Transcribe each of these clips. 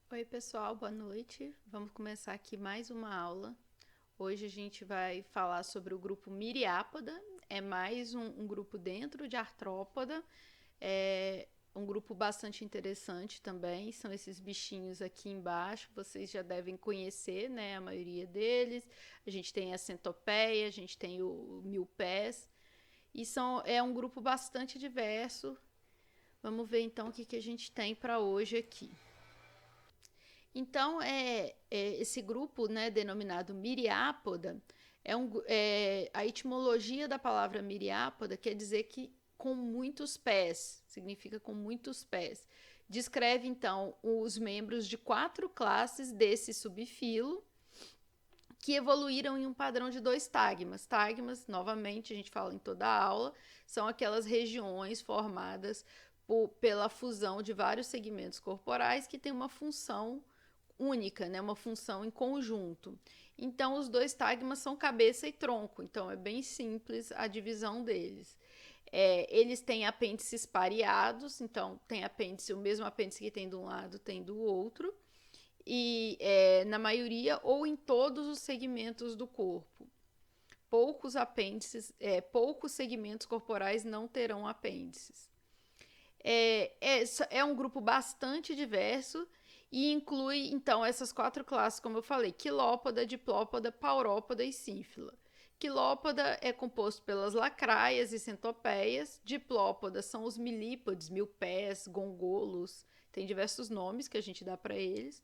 Oi, pessoal, boa noite. Vamos começar aqui mais uma aula. Hoje a gente vai falar sobre o grupo Miriápoda. É mais um grupo dentro de Artrópoda. É um grupo bastante interessante também. São esses bichinhos aqui embaixo. Vocês já devem conhecer, né? A maioria deles. A gente tem a centopeia, a gente tem o milpés. É um grupo bastante diverso. Vamos ver então o que a gente tem para hoje aqui. Então, esse grupo, né, denominado Miriápoda, a etimologia da palavra Miriápoda quer dizer que com muitos pés, significa com muitos pés. Descreve, então, os membros de 4 classes desse subfilo, que evoluíram em um padrão de 2 tagmas. Tagmas, novamente, a gente fala em toda a aula, são aquelas regiões formadas pela fusão de vários segmentos corporais que têm uma função única, né? Uma função em conjunto. Então, os 2 tagmas são cabeça e tronco, então é bem simples a divisão deles. Eles têm apêndices pareados, então tem apêndice, o mesmo apêndice que tem de um lado tem do outro, e na maioria ou em todos os segmentos do corpo. Poucos segmentos corporais não terão apêndices. É um grupo bastante diverso e inclui, então, essas 4 classes, como eu falei: quilópoda, diplópoda, paurópoda e sínfila. Quilópoda é composto pelas lacraias e centopeias. Diplópoda são os milípodes, milpés, gongolos, tem diversos nomes que a gente dá para eles.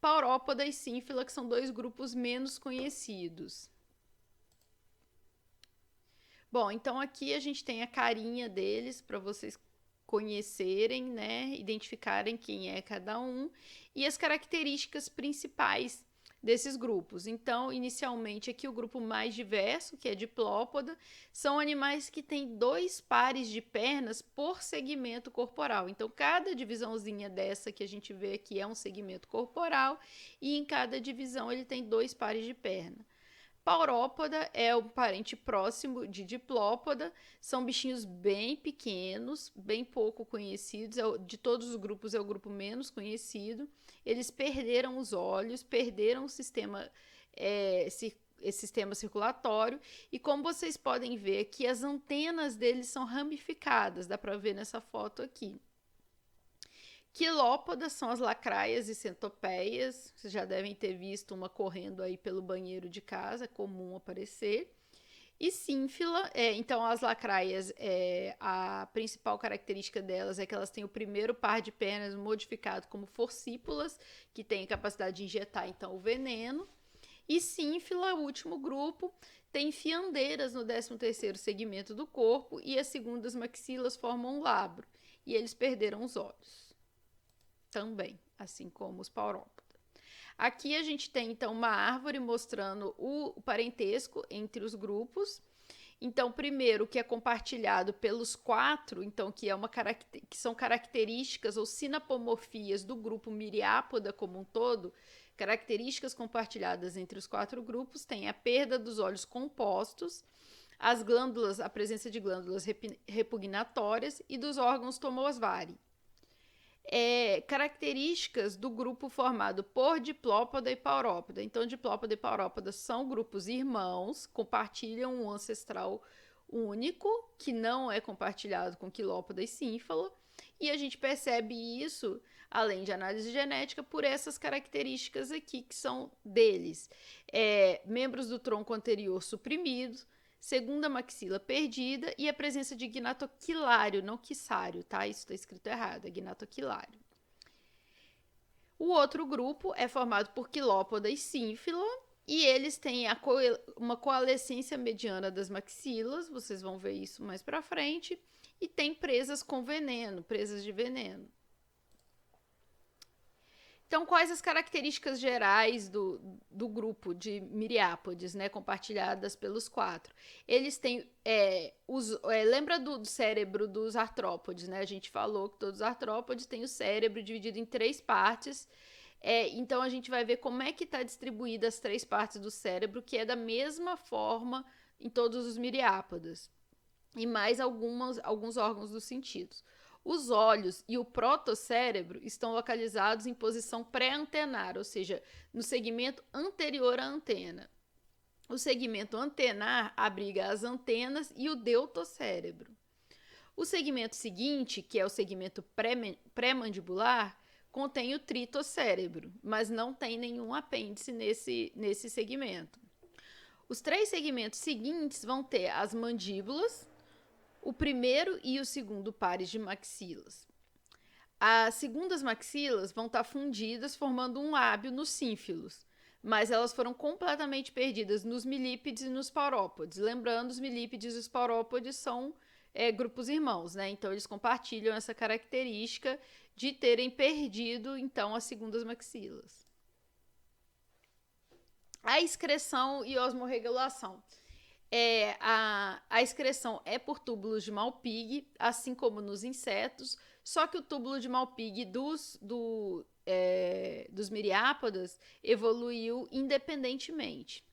Paurópoda e sínfila, que são 2 grupos menos conhecidos. Bom, então aqui a gente tem a carinha deles para vocês conhecerem, né, identificarem quem é cada um e as características principais desses grupos. Então, inicialmente aqui o grupo mais diverso, que é diplópoda, são animais que têm 2 pares de pernas por segmento corporal. Então, cada divisãozinha dessa que a gente vê aqui é um segmento corporal e em cada divisão ele tem 2 pares de perna. Paurópoda é um parente próximo de diplópoda, são bichinhos bem pequenos, bem pouco conhecidos, de todos os grupos é o grupo menos conhecido. Eles perderam os olhos, perderam o sistema, esse sistema circulatório, e como vocês podem ver aqui, as antenas deles são ramificadas, dá para ver nessa foto aqui. Quilópodas são as lacraias e centopeias. Vocês já devem ter visto uma correndo aí pelo banheiro de casa, é comum aparecer. E sínfila, então as lacraias, a principal característica delas é que elas têm o primeiro par de pernas modificado como forcípulas, que tem a capacidade de injetar então o veneno. E sínfila, o último grupo, tem fiandeiras no 13º segmento do corpo e as segundas maxilas formam um labro. E eles perderam os olhos também, assim como os paurópodas. Aqui a gente tem então uma árvore mostrando o parentesco entre os grupos. Então, primeiro, o que é compartilhado pelos 4, então que são características ou sinapomorfias do grupo Miriápoda como um todo, características compartilhadas entre os 4 grupos, tem a perda dos olhos compostos, a presença de glândulas repugnatórias e dos órgãos Tomosvari. Características do grupo formado por diplópoda e paurópoda. Então, diplópoda e paurópoda são grupos irmãos, compartilham um ancestral único, que não é compartilhado com quilópoda e sínfala, e a gente percebe isso, além de análise genética, por essas características aqui que são deles. Membros do tronco anterior suprimidos, segunda maxila perdida e a presença de gnatoquilário, não quisário, tá? Isso está escrito errado, é gnatoquilário. O outro grupo é formado por quilópoda e sínfila, e eles têm uma coalescência mediana das maxilas, vocês vão ver isso mais para frente, e tem presas com veneno, presas de veneno. Então, quais as características gerais do grupo de miriápodes, né, compartilhadas pelos 4? Eles têm, lembra do cérebro dos artrópodes, né? A gente falou que todos os artrópodes têm o cérebro dividido em 3 partes. Então, a gente vai ver como é que está distribuída as 3 partes do cérebro, que é da mesma forma em todos os miriápodes. E mais alguns órgãos dos sentidos. Os olhos e o protocérebro estão localizados em posição pré-antenar, ou seja, no segmento anterior à antena. O segmento antenar abriga as antenas e o deutocérebro. O segmento seguinte, que é o segmento pré-mandibular, contém o tritocérebro, mas não tem nenhum apêndice nesse segmento. Os 3 segmentos seguintes vão ter as mandíbulas, o primeiro e o segundo pares de maxilas. As segundas maxilas vão estar fundidas, formando um lábio nos sínfilos, mas elas foram completamente perdidas nos milípedes e nos paurópodes. Lembrando, os milípedes e os paurópodes são grupos irmãos, né? Então, eles compartilham essa característica de terem perdido, então, as segundas maxilas. A excreção e osmorregulação. A excreção é por túbulos de Malpighi, assim como nos insetos, só que o túbulo de Malpighi dos miriápodas evoluiu independentemente.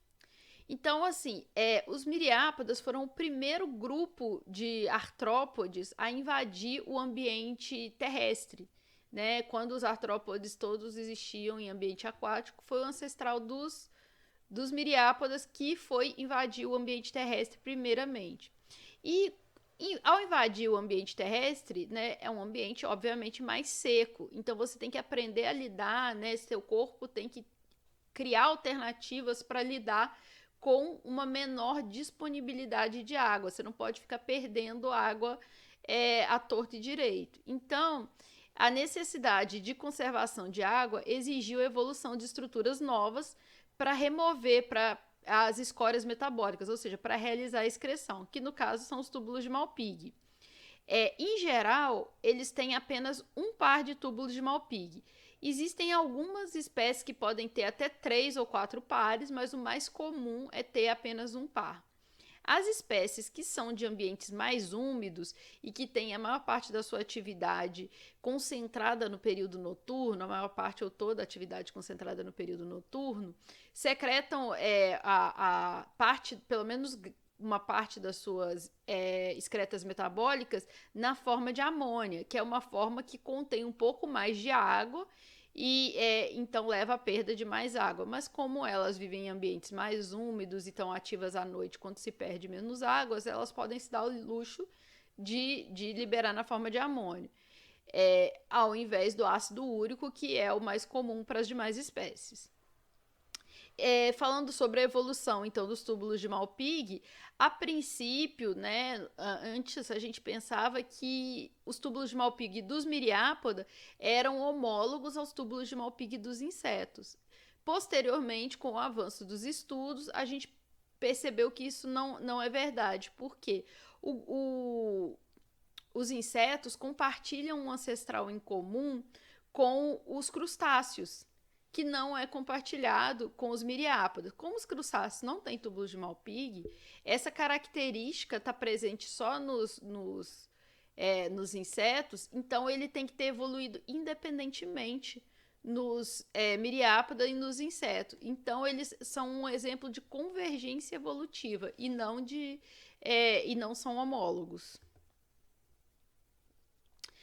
Então, assim, os miriápodas foram o primeiro grupo de artrópodes a invadir o ambiente terrestre, né? Quando os artrópodes todos existiam em ambiente aquático, foi o ancestral dos miriápodas que foi invadir o ambiente terrestre primeiramente. E ao invadir o ambiente terrestre, né, é um ambiente obviamente mais seco. Então você tem que aprender a lidar, né? Seu corpo tem que criar alternativas para lidar com uma menor disponibilidade de água. Você não pode ficar perdendo água à torta e direito. Então, a necessidade de conservação de água exigiu a evolução de estruturas novas para remover as escórias metabólicas, ou seja, para realizar a excreção, que no caso são os túbulos de Malpighi. Em geral, eles têm apenas um par de túbulos de Malpighi. Existem algumas espécies que podem ter até 3 ou 4 pares, mas o mais comum é ter apenas um par. As espécies que são de ambientes mais úmidos e que têm a maior parte da sua atividade concentrada no período noturno, a maior parte ou toda a atividade concentrada no período noturno, secretam a parte, pelo menos uma parte das suas excretas metabólicas na forma de amônia, que é uma forma que contém um pouco mais de água e então leva à perda de mais água. Mas como elas vivem em ambientes mais úmidos e estão ativas à noite, quando se perde menos água, elas podem se dar o luxo de liberar na forma de amônio, ao invés do ácido úrico, que é o mais comum para as demais espécies. Falando sobre a evolução, então, dos túbulos de Malpighi, a princípio, né, antes a gente pensava que os túbulos de Malpighi dos miriápoda eram homólogos aos túbulos de Malpighi dos insetos. Posteriormente, com o avanço dos estudos, a gente percebeu que isso não é verdade, porque os insetos compartilham um ancestral em comum com os crustáceos, que não é compartilhado com os miriápodas. Como os crustáceos não têm túbulos de Malpighi, essa característica está presente só nos insetos, então ele tem que ter evoluído independentemente nos miriápoda e nos insetos. Então eles são um exemplo de convergência evolutiva e não são homólogos.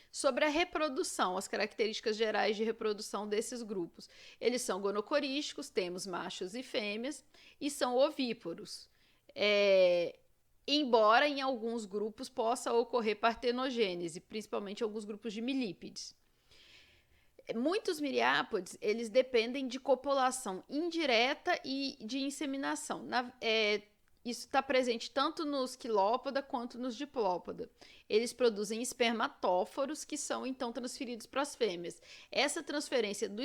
Sobre a reprodução, as características gerais de reprodução desses grupos. Eles são gonocorísticos, temos machos e fêmeas, e são ovíparos. Embora em alguns grupos possa ocorrer partenogênese, principalmente alguns grupos de milípedes. Muitos miriápodes, eles dependem de copulação indireta e de inseminação. Isso está presente tanto nos quilópoda quanto nos diplópoda. Eles produzem espermatóforos que são então transferidos para as fêmeas. Essa transferência do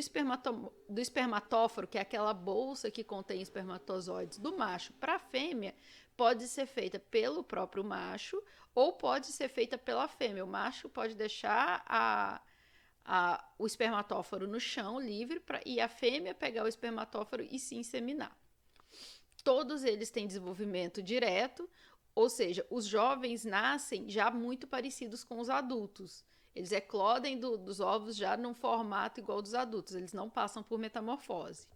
espermatóforo, que é aquela bolsa que contém espermatozoides do macho para a fêmea, pode ser feita pelo próprio macho ou pode ser feita pela fêmea. O macho pode deixar o espermatóforo no chão livre e a fêmea pegar o espermatóforo e se inseminar. Todos eles têm desenvolvimento direto, ou seja, os jovens nascem já muito parecidos com os adultos. Eles eclodem dos ovos já num formato igual ao dos adultos, eles não passam por metamorfose.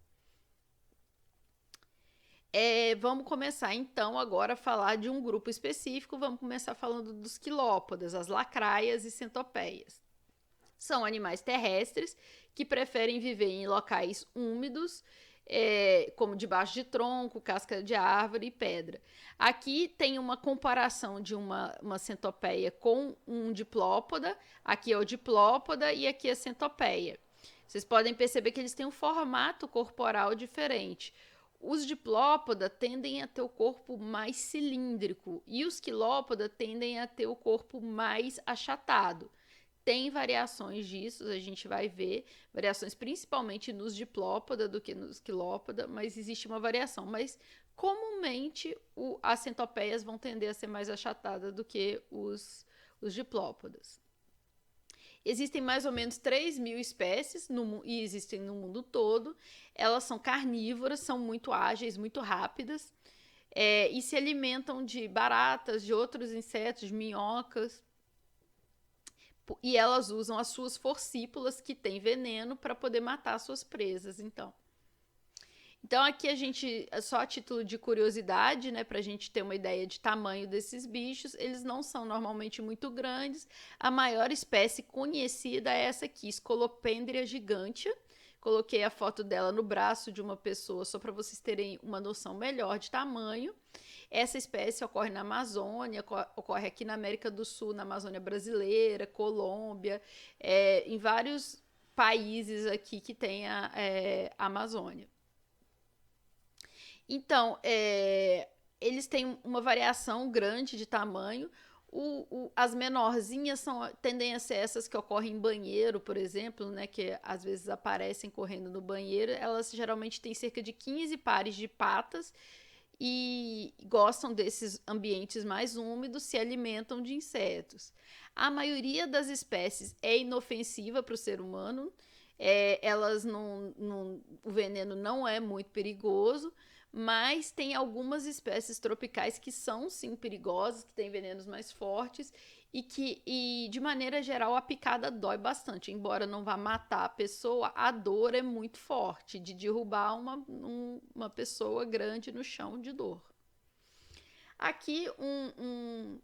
Vamos começar então agora a falar de um grupo específico. Vamos começar falando dos quilópodas, as lacraias e centopeias. São animais terrestres que preferem viver em locais úmidos, como debaixo de tronco, casca de árvore e pedra. Aqui tem uma comparação de uma centopeia com um diplópoda. Aqui é o diplópoda e aqui é a centopeia. Vocês podem perceber que eles têm um formato corporal diferente. Os diplópoda tendem a ter o corpo mais cilíndrico e os quilópoda tendem a ter o corpo mais achatado. Tem variações disso, a gente vai ver variações principalmente nos diplópoda do que nos quilópoda, mas existe uma variação. Mas comumente as centopeias vão tender a ser mais achatadas do que os diplópodas. Existem mais ou menos 3.000 espécies e existem no mundo todo. Elas são carnívoras, são muito ágeis, muito rápidas e se alimentam de baratas, de outros insetos, de minhocas. E elas usam as suas forcípulas, que têm veneno, para poder matar suas presas. Então aqui a gente, só a título de curiosidade, né, para a gente ter uma ideia de tamanho desses bichos, eles não são normalmente muito grandes. A maior espécie conhecida é essa aqui, Scolopendra gigantea. Coloquei a foto dela no braço de uma pessoa só para vocês terem uma noção melhor de tamanho. Essa espécie ocorre na Amazônia, ocorre aqui na América do Sul, na Amazônia brasileira, Colômbia, em vários países aqui que tem a Amazônia. Então, eles têm uma variação grande de tamanho. As menorzinhas tendem a ser essas que ocorrem em banheiro, por exemplo, né, que às vezes aparecem correndo no banheiro. Elas geralmente têm cerca de 15 pares de patas e gostam desses ambientes mais úmidos, se alimentam de insetos. A maioria das espécies é inofensiva para o ser humano. O veneno não é muito perigoso, mas tem algumas espécies tropicais que são sim perigosas, que têm venenos mais fortes e de maneira geral a picada dói bastante, embora não vá matar a pessoa, a dor é muito forte de derrubar uma pessoa grande no chão de dor. Aqui um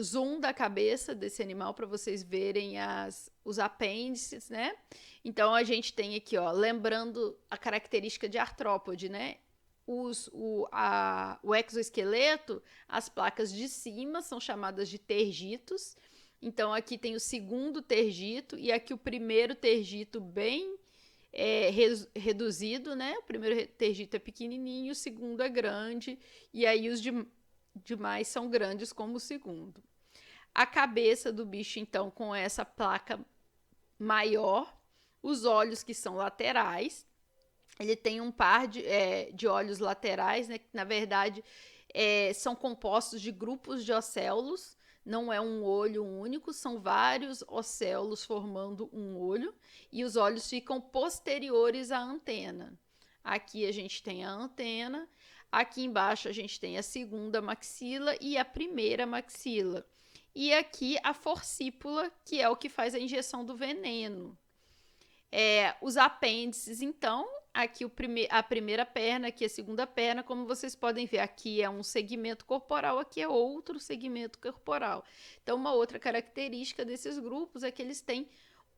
zoom da cabeça desse animal para vocês verem os apêndices, né? Então a gente tem aqui, ó, lembrando a característica de artrópode, né? O exoesqueleto, as placas de cima são chamadas de tergitos. Então aqui tem o segundo tergito e aqui o primeiro tergito bem reduzido, né? O primeiro tergito é pequenininho, o segundo é grande e aí os demais são grandes como o segundo. A cabeça do bicho, então, com essa placa maior, os olhos que são laterais. Ele tem um par de olhos laterais, né, que na verdade são compostos de grupos de océolos, não é um olho único, são vários océolos formando um olho, e os olhos ficam posteriores à antena. Aqui a gente tem a antena, aqui embaixo a gente tem a segunda maxila e a primeira maxila. E aqui a forcípula, que é o que faz a injeção do veneno. Os apêndices, então, aqui a primeira perna, aqui a segunda perna, como vocês podem ver, aqui é um segmento corporal, aqui é outro segmento corporal. Então, uma outra característica desses grupos é que eles têm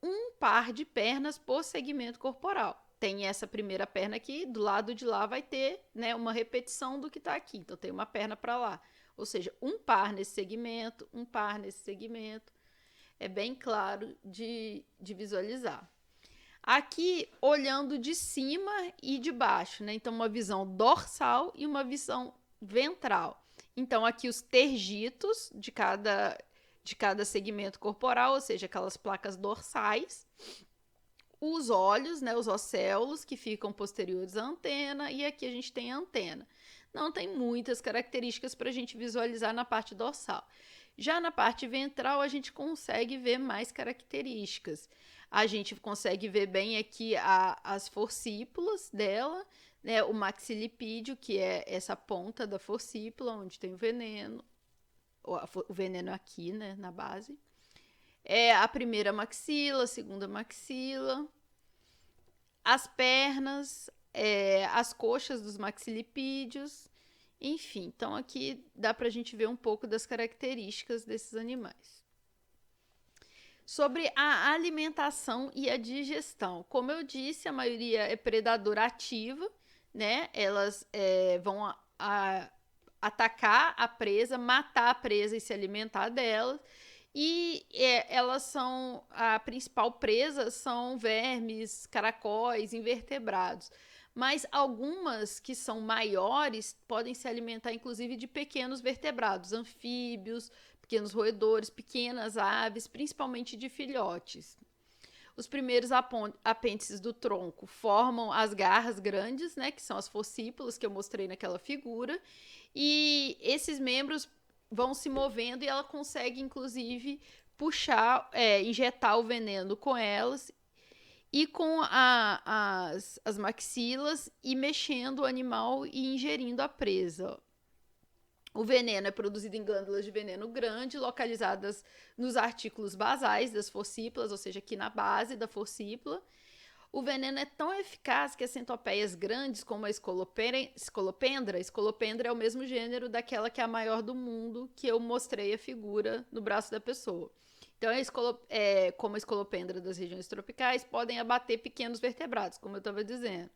um par de pernas por segmento corporal. Tem essa primeira perna aqui, do lado de lá vai ter, né, uma repetição do que está aqui. Então, tem uma perna para lá. Ou seja, um par nesse segmento, um par nesse segmento. É bem claro de visualizar. Aqui, olhando de cima e de baixo, né? Então, uma visão dorsal e uma visão ventral. Então, aqui os tergitos de cada segmento corporal, ou seja, aquelas placas dorsais. Os olhos, né? Os océolos que ficam posteriores à antena. E aqui a gente tem a antena. Não tem muitas características para a gente visualizar na parte dorsal. Já na parte ventral, a gente consegue ver mais características. A gente consegue ver bem aqui as forcípulas dela, né? O maxilipídio, que é essa ponta da forcípula, onde tem o veneno. O veneno aqui, né? Na base. A primeira maxila, a segunda maxila. As pernas, as coxas dos maxilipídios. Enfim, então aqui dá para a gente ver um pouco das características desses animais. Sobre a alimentação e a digestão. Como eu disse, a maioria é predadora ativa, né? Elas vão atacar a presa, matar a presa e se alimentar dela. E elas são, a principal presa são vermes, caracóis, invertebrados. Mas algumas que são maiores podem se alimentar inclusive de pequenos vertebrados, anfíbios, pequenos roedores, pequenas aves, principalmente de filhotes. Os primeiros apêndices do tronco formam as garras grandes, né, que são as fossípulas que eu mostrei naquela figura, e esses membros vão se movendo e ela consegue, inclusive, puxar, injetar o veneno com elas e com as maxilas e mexendo o animal e ingerindo a presa. O veneno é produzido em glândulas de veneno grande, localizadas nos artículos basais das fossípulas, ou seja, aqui na base da fossípula. O veneno é tão eficaz que as centopeias grandes, como a escolopendra é o mesmo gênero daquela que é a maior do mundo, que eu mostrei a figura no braço da pessoa. Então, como a escolopendra das regiões tropicais, podem abater pequenos vertebrados, como eu estava dizendo.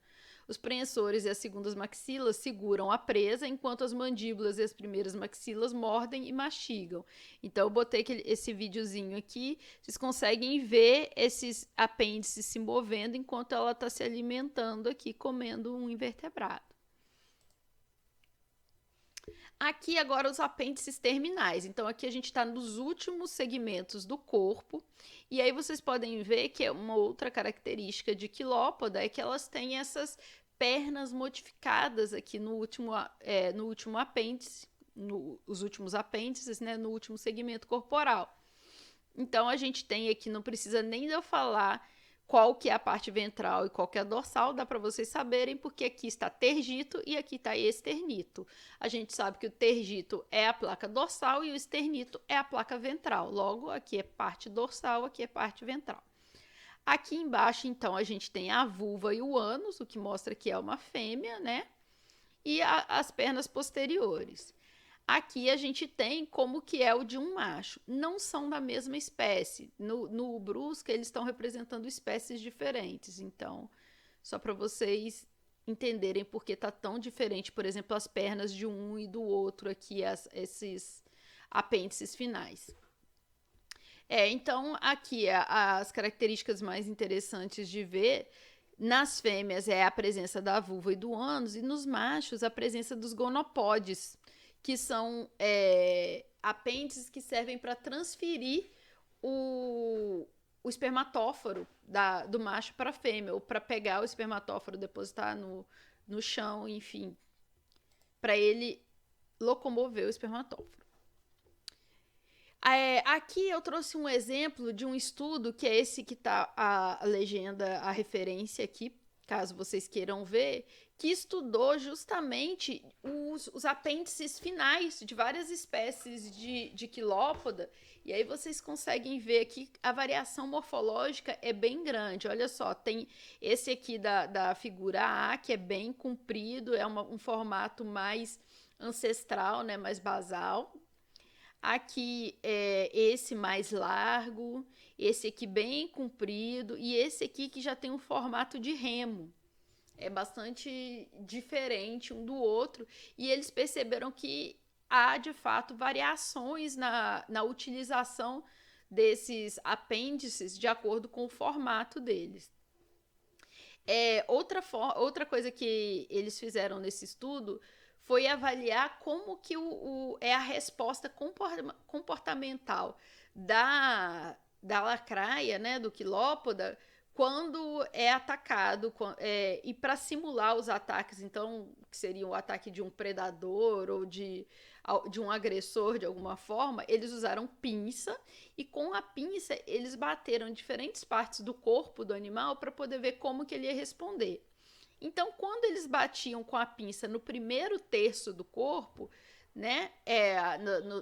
Os prensores e as segundas maxilas seguram a presa, enquanto as mandíbulas e as primeiras maxilas mordem e mastigam. Então, eu botei esse videozinho aqui, vocês conseguem ver esses apêndices se movendo enquanto ela está se alimentando aqui, comendo um invertebrado. Aqui agora os apêndices terminais. Então aqui a gente está nos últimos segmentos do corpo. E aí vocês podem ver que uma outra característica de quilópoda é que elas têm essas pernas modificadas aqui no último apêndice, os últimos apêndices, né, no último segmento corporal. Então a gente tem aqui, não precisa nem de eu falar qual que é a parte ventral e qual que é a dorsal, dá para vocês saberem, porque aqui está tergito e aqui está esternito. A gente sabe que o tergito é a placa dorsal e o esternito é a placa ventral. Logo, aqui é parte dorsal, aqui é parte ventral. Aqui embaixo, então, a gente tem a vulva e o ânus, o que mostra que é uma fêmea, né? E as pernas posteriores. Aqui a gente tem como que é o de um macho. Não são da mesma espécie. No Brusca, eles estão representando espécies diferentes. Então, só para vocês entenderem por que está tão diferente, por exemplo, as pernas de um e do outro aqui, esses apêndices finais. Então, aqui as características mais interessantes de ver nas fêmeas é a presença da vulva e do ânus, e nos machos a presença dos gonopódes, que são apêndices que servem para transferir o espermatóforo do macho para a fêmea, ou para pegar o espermatóforo, depositar no chão, enfim, para ele locomover o espermatóforo. Aqui eu trouxe um exemplo de um estudo, que é esse que está a legenda, a referência aqui, caso vocês queiram ver, que estudou justamente os apêndices finais de várias espécies de quilópoda, e aí vocês conseguem ver aqui a variação morfológica é bem grande. Olha só, tem esse aqui da figura A, que é bem comprido, é um formato mais ancestral, né, mais basal. Aqui é esse mais largo, esse aqui bem comprido e esse aqui que já tem um formato de remo. É bastante diferente um do outro, e eles perceberam que há de fato variações na utilização desses apêndices de acordo com o formato deles. Outra coisa que eles fizeram nesse estudo foi avaliar como que é a resposta comportamental da lacraia, né, do quilópoda, quando é atacado, e para simular os ataques, então, que seria o ataque de um predador ou de um agressor de alguma forma, eles usaram pinça, e com a pinça eles bateram em diferentes partes do corpo do animal para poder ver como que ele ia responder. Então, quando eles batiam com a pinça no primeiro terço do corpo, né,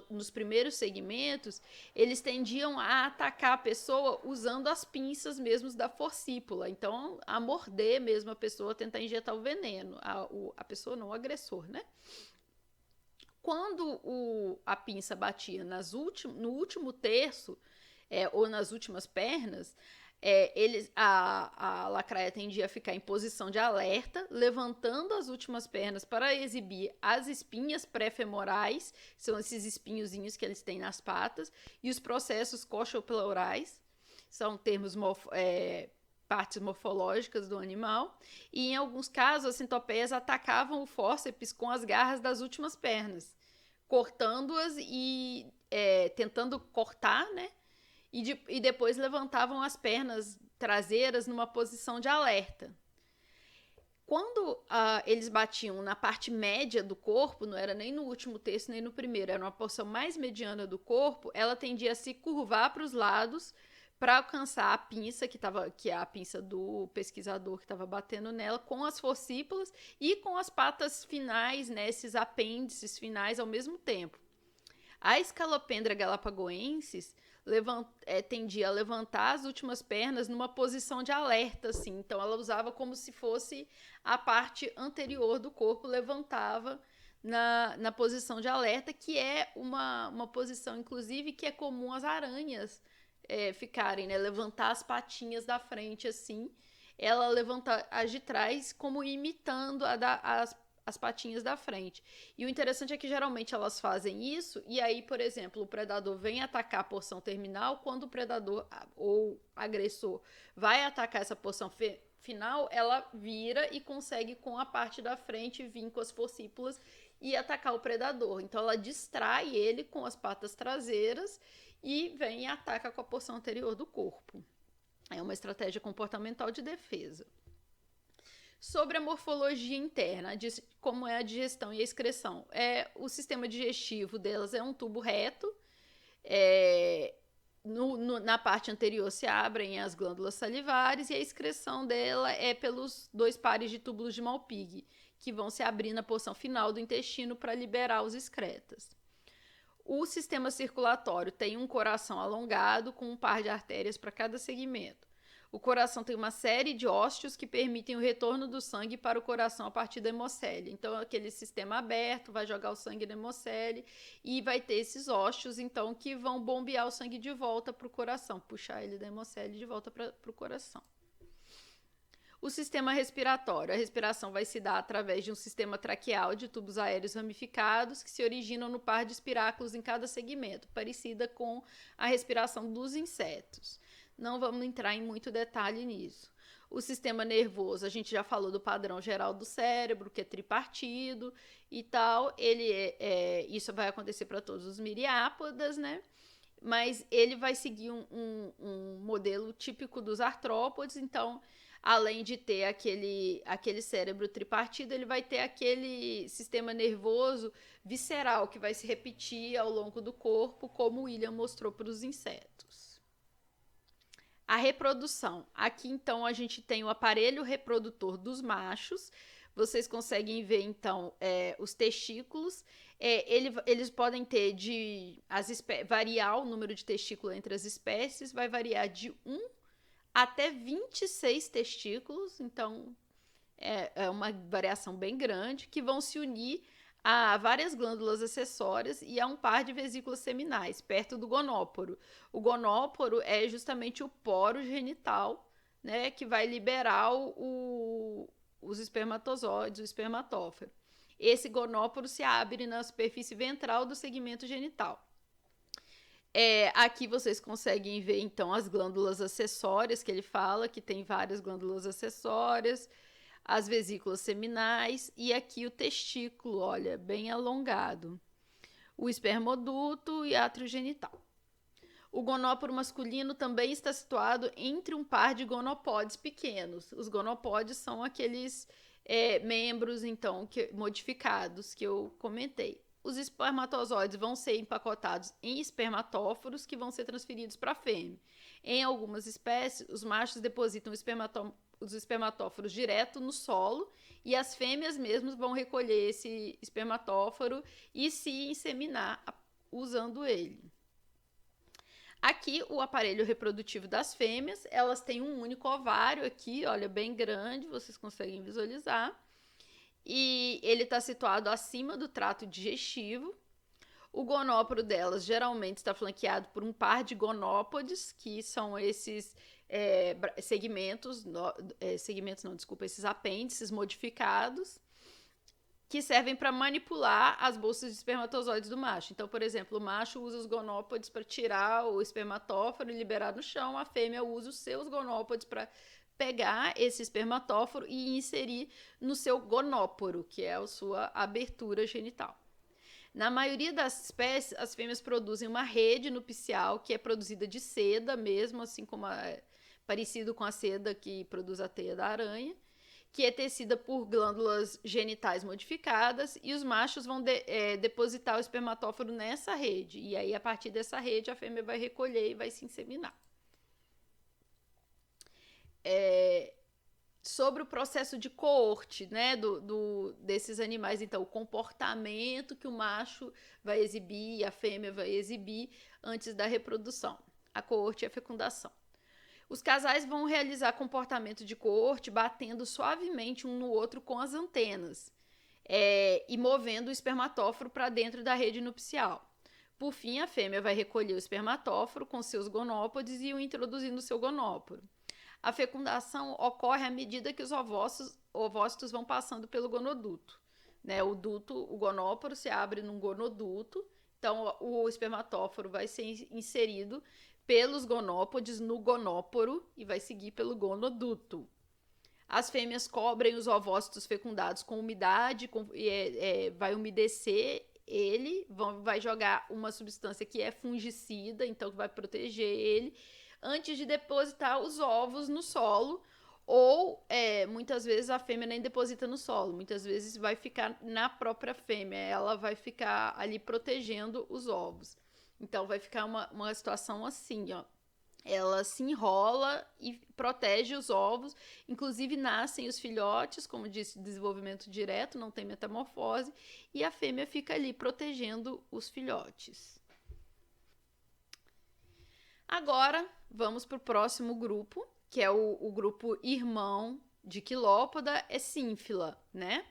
nos primeiros segmentos, eles tendiam a atacar a pessoa usando as pinças mesmo da forcípula. Então, a morder mesmo a pessoa, tentar injetar o veneno. A pessoa não, o agressor, né? Quando a pinça batia no último terço, ou nas últimas pernas, a lacraia tendia a ficar em posição de alerta, levantando as últimas pernas para exibir as espinhas pré-femorais, são esses espinhozinhos que eles têm nas patas, e os processos coxopleurais, são termos partes morfológicas do animal, e em alguns casos as centopeias atacavam o fórceps com as garras das últimas pernas, cortando-as e tentando cortar, né? E depois levantavam as pernas traseiras numa posição de alerta. Quando eles batiam na parte média do corpo, não era nem no último terço nem no primeiro, era uma porção mais mediana do corpo, ela tendia a se curvar para os lados para alcançar a pinça, que é a pinça do pesquisador que estava batendo nela, com as forcípulas e com as patas finais, né, esses apêndices finais ao mesmo tempo. A Scalopendra galapagoensis tendia a levantar as últimas pernas numa posição de alerta, assim. Então, ela usava como se fosse a parte anterior do corpo, levantava na posição de alerta, que é uma posição, inclusive, que é comum às aranhas ficarem, né? Levantar as patinhas da frente, assim. Ela levanta as de trás, como imitando as patinhas da frente. E o interessante é que geralmente elas fazem isso, e aí, por exemplo, o predador vem atacar a porção terminal, quando o predador ou agressor vai atacar essa porção final, ela vira e consegue com a parte da frente vir com as forcípulas e atacar o predador. Então ela distrai ele com as patas traseiras e vem e ataca com a porção anterior do corpo. É uma estratégia comportamental de defesa. Sobre a morfologia interna, como é a digestão e a excreção. O sistema digestivo delas é um tubo reto. Na parte anterior se abrem as glândulas salivares e a excreção dela é pelos 2 pares de túbulos de Malpighi, que vão se abrir na porção final do intestino para liberar os excretas. O sistema circulatório tem um coração alongado com um par de artérias para cada segmento. O coração tem uma série de ósteos que permitem o retorno do sangue para o coração a partir da hemocele. Então, aquele sistema aberto vai jogar o sangue na hemocele e vai ter esses ósteos, então, que vão bombear o sangue de volta para o coração, puxar ele da hemocele de volta para o coração. O sistema respiratório. A respiração vai se dar através de um sistema traqueal de tubos aéreos ramificados que se originam no par de espiráculos em cada segmento, parecida com a respiração dos insetos. Não vamos entrar em muito detalhe nisso. O sistema nervoso, a gente já falou do padrão geral do cérebro, que é tripartido e tal. Isso vai acontecer para todos os miriápodas, né? Mas ele vai seguir um modelo típico dos artrópodes. Então, além de ter aquele cérebro tripartido, ele vai ter aquele sistema nervoso visceral que vai se repetir ao longo do corpo, como o William mostrou para os insetos. A reprodução. Aqui, então, a gente tem o aparelho reprodutor dos machos. Vocês conseguem ver, então, os testículos. Eles podem ter variar o número de testículos entre as espécies. Vai variar de 1 até 26 testículos. Então, é uma variação bem grande, que vão se unir a várias glândulas acessórias e a um par de vesículas seminais, perto do gonóporo. O gonóporo é justamente o poro genital, né, que vai liberar os espermatozoides, o espermatóforo. Esse gonóporo se abre na superfície ventral do segmento genital. Aqui vocês conseguem ver, então, as glândulas acessórias, que ele fala, que tem várias glândulas acessórias, as vesículas seminais e aqui o testículo, olha, bem alongado. O espermoduto e átrio genital. O gonóporo masculino também está situado entre um par de gonopódes pequenos. Os gonopódes são aqueles membros, então, modificados que eu comentei. Os espermatozoides vão ser empacotados em espermatóforos que vão ser transferidos para a fêmea. Em algumas espécies, os machos depositam os espermatóforos direto no solo e as fêmeas mesmas vão recolher esse espermatóforo e se inseminar usando ele. Aqui o aparelho reprodutivo das fêmeas, elas têm um único ovário aqui, olha, bem grande, vocês conseguem visualizar. e ele está situado acima do trato digestivo. O gonóporo delas geralmente está flanqueado por um par de gonópodes, que são esses esses apêndices modificados, que servem para manipular as bolsas de espermatozoides do macho. Então, por exemplo, o macho usa os gonópodes para tirar o espermatóforo e liberar no chão, a fêmea usa os seus gonópodes para pegar esse espermatóforo e inserir no seu gonóporo, que é a sua abertura genital. Na maioria das espécies, as fêmeas produzem uma rede nupcial que é produzida de seda mesmo, assim como parecido com a seda que produz a teia da aranha, que é tecida por glândulas genitais modificadas, e os machos vão depositar o espermatóforo nessa rede. E aí, a partir dessa rede, a fêmea vai recolher e vai se inseminar. Sobre o processo de coorte, né, desses animais, então, o comportamento que o macho vai exibir e a fêmea vai exibir antes da reprodução. A coorte é a fecundação. Os casais vão realizar comportamento de coorte batendo suavemente um no outro com as antenas e movendo o espermatóforo para dentro da rede nupcial. Por fim, a fêmea vai recolher o espermatóforo com seus gonópodes e o introduzir no seu gonóporo. A fecundação ocorre à medida que os ovócitos vão passando pelo gonoduto. Né? O gonóporo se abre num gonoduto, então o espermatóforo vai ser inserido pelos gonópodes no gonóporo e vai seguir pelo gonoduto. As fêmeas cobrem os ovócitos fecundados com umidade, vai umedecer ele, vai jogar uma substância que é fungicida, então vai proteger ele, antes de depositar os ovos no solo, ou muitas vezes a fêmea nem deposita no solo, muitas vezes vai ficar na própria fêmea, ela vai ficar ali protegendo os ovos. Então vai ficar uma situação assim, ó. Ela se enrola e protege os ovos, inclusive nascem os filhotes, como disse, desenvolvimento direto, não tem metamorfose, e a fêmea fica ali protegendo os filhotes. Agora, vamos para o próximo grupo, que é o grupo irmão de Quilópoda, é Sínfila, né?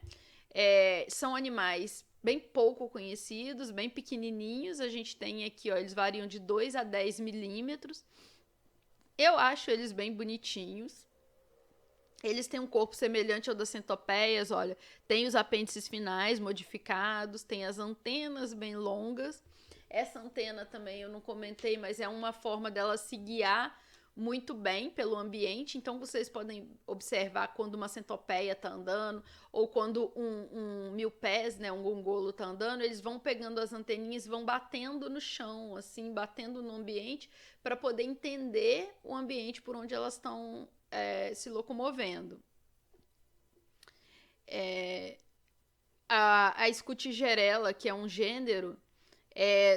São animais bem pouco conhecidos, bem pequenininhos. A gente tem aqui, ó, eles variam de 2 a 10 milímetros. Eu acho eles bem bonitinhos. Eles têm um corpo semelhante ao das centopeias, olha. Tem os apêndices finais modificados, tem as antenas bem longas. Essa antena também eu não comentei, mas é uma forma dela se guiar muito bem pelo ambiente. Então vocês podem observar quando uma centopeia está andando ou quando um milpés, né, um gongolo está andando, eles vão pegando as anteninhas e vão batendo no chão, assim, batendo no ambiente para poder entender o ambiente por onde elas estão se locomovendo. A Scutigerella, que é um gênero,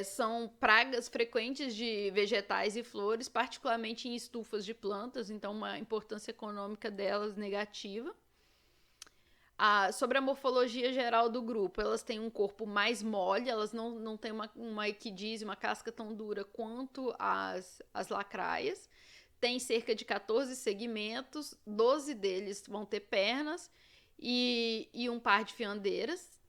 são pragas frequentes de vegetais e flores, particularmente em estufas de plantas, então uma importância econômica delas negativa. Sobre a morfologia geral do grupo, elas têm um corpo mais mole, elas não têm uma equidise, uma casca tão dura quanto as lacraias. Tem cerca de 14 segmentos, 12 deles vão ter pernas e um par de fiandeiras.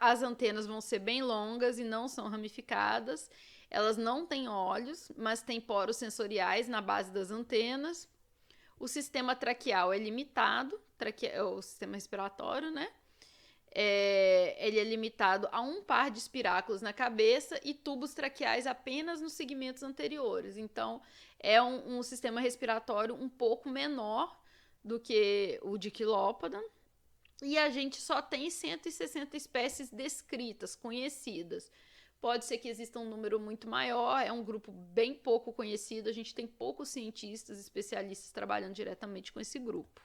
As antenas vão ser bem longas e não são ramificadas. Elas não têm olhos, mas têm poros sensoriais na base das antenas. O sistema traqueal é limitado, o sistema respiratório, né? Ele é limitado a um par de espiráculos na cabeça e tubos traqueais apenas nos segmentos anteriores. Então, é um sistema respiratório um pouco menor do que o de Quilópoda. E a gente só tem 160 espécies descritas, conhecidas. Pode ser que exista um número muito maior, é um grupo bem pouco conhecido, a gente tem poucos cientistas, especialistas trabalhando diretamente com esse grupo.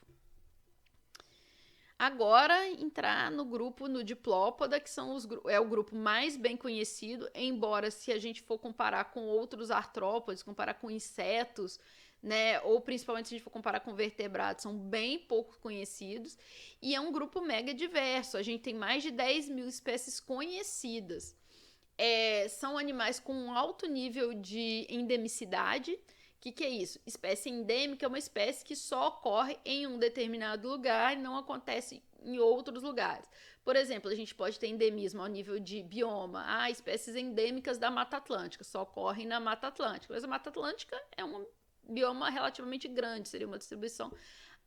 Agora, entrar no grupo, no Diplópoda, que é o grupo mais bem conhecido, embora se a gente for comparar com outros artrópodes, comparar com insetos, né, ou principalmente se a gente for comparar com vertebrados, são bem pouco conhecidos, e é um grupo mega diverso, a gente tem mais de 10 mil espécies conhecidas. São animais com um alto nível de endemicidade, que é isso? Espécie endêmica é uma espécie que só ocorre em um determinado lugar e não acontece em outros lugares. Por exemplo, a gente pode ter endemismo ao nível de bioma. Espécies endêmicas da Mata Atlântica, só ocorrem na Mata Atlântica. Mas a Mata Atlântica é um bioma relativamente grande, seria uma distribuição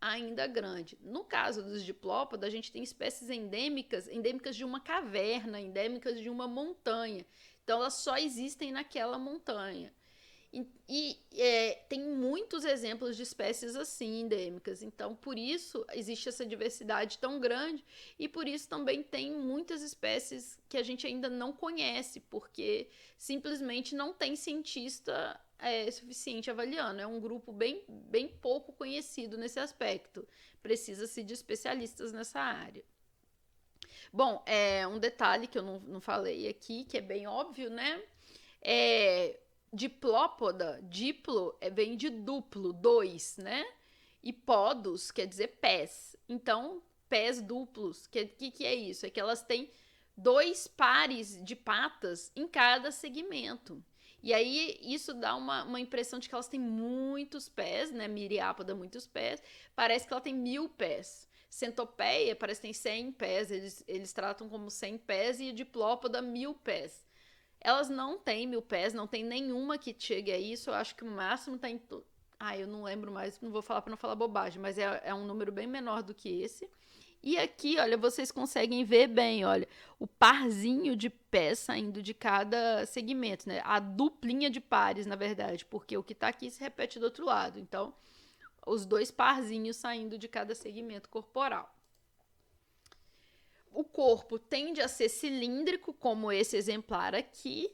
ainda grande. No caso dos diplópodos, a gente tem espécies endêmicas de uma caverna, endêmicas de uma montanha. Então, elas só existem naquela montanha. Tem muitos exemplos de espécies assim endêmicas, então por isso existe essa diversidade tão grande e por isso também tem muitas espécies que a gente ainda não conhece, porque simplesmente não tem cientista suficiente avaliando, é um grupo bem pouco conhecido nesse aspecto, precisa-se de especialistas nessa área. Bom, um detalhe que eu não falei aqui, que é bem óbvio, né? Diplópoda, diplo, vem de duplo, 2, né? E podos quer dizer pés. Então, pés duplos, que é isso? É que elas têm 2 pares de patas em cada segmento. E aí, isso dá uma impressão de que elas têm muitos pés, né? Miriápoda, muitos pés. Parece que ela tem 1000 pés. Centopeia parece que tem 100 pés. Eles tratam como 100 pés e diplópoda 1000 pés. Elas não têm 1000 pés, não tem nenhuma que chegue a isso. Eu acho que o máximo tá em... eu não lembro mais, não vou falar para não falar bobagem, mas é um número bem menor do que esse. E aqui, olha, vocês conseguem ver bem, olha, o parzinho de pés saindo de cada segmento, né? A duplinha de pares, na verdade, porque o que tá aqui se repete do outro lado. Então, os 2 parzinhos saindo de cada segmento corporal. O corpo tende a ser cilíndrico, como esse exemplar aqui,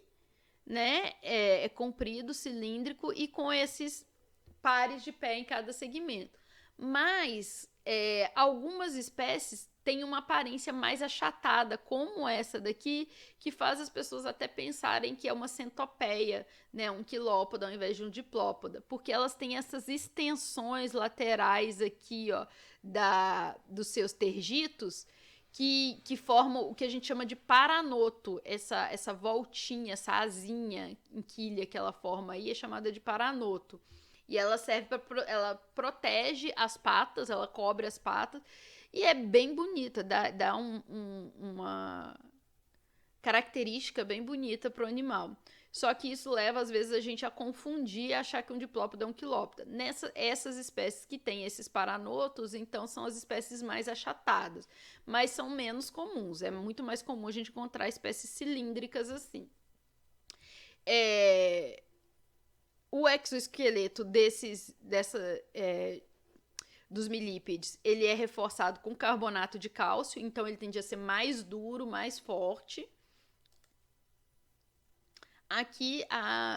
né? É comprido, cilíndrico e com esses pares de pé em cada segmento. Mas algumas espécies têm uma aparência mais achatada, como essa daqui, que faz as pessoas até pensarem que é uma centopeia, né? Um quilópoda ao invés de um diplópoda, porque elas têm essas extensões laterais aqui, ó, dos seus tergitos, que formam o que a gente chama de paranoto, essa voltinha, essa asinha em quilha que ela forma aí é chamada de paranoto. E ela serve ela protege as patas, ela cobre as patas e é bem bonita, dá uma característica bem bonita para o animal. Só que isso leva, às vezes, a gente a confundir e achar que um diplópodo é um quilópoda. Essas espécies que têm esses paranotos, então, são as espécies mais achatadas, mas são menos comuns. É muito mais comum a gente encontrar espécies cilíndricas assim. O exoesqueleto dos milípedes, ele é reforçado com carbonato de cálcio, então ele tende a ser mais duro, mais forte. Aqui